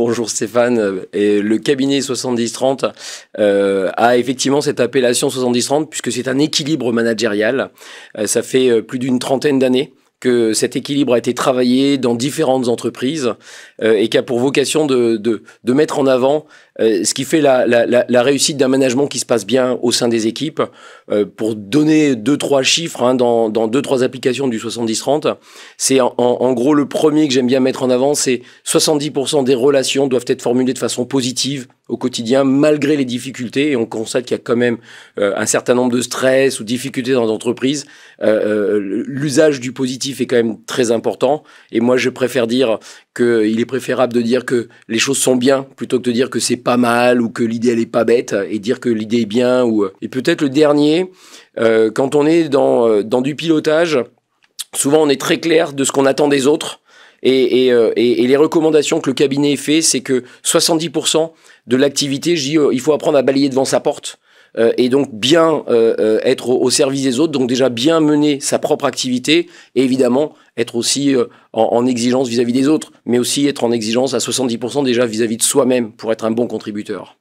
Bonjour Stéphane. Et le cabinet 70-30 a effectivement cette appellation 70-30 puisque c'est un équilibre managérial. Ça fait plus d'une trentaine d'années que cet équilibre a été travaillé dans différentes entreprises et qui a pour vocation de mettre en avant ce qui fait la réussite d'un management qui se passe bien au sein des équipes. Pour donner 2-3 chiffres dans 2-3 applications du 70-30, c'est en gros le premier que j'aime bien mettre en avant, c'est 70% des relations doivent être formulées de façon positive au quotidien, malgré les difficultés. Et on constate qu'il y a quand même un certain nombre de stress ou difficultés dans l'entreprise. L'usage du positif est quand même très important. Et moi, je préfère dire qu'il est préférable de dire que les choses sont bien plutôt que de dire que c'est pas mal ou que l'idée elle est pas bête et dire que l'idée est bien. Et peut-être le dernier, quand on est dans du pilotage, souvent on est très clair de ce qu'on attend des autres. Et les recommandations que le cabinet fait, c'est que 70% de l'activité, je dis, il faut apprendre à balayer devant sa porte. Et donc bien être au service des autres, donc déjà bien mener sa propre activité et évidemment être aussi en exigence vis-à-vis des autres, mais aussi être en exigence à 70% déjà vis-à-vis de soi-même pour être un bon contributeur.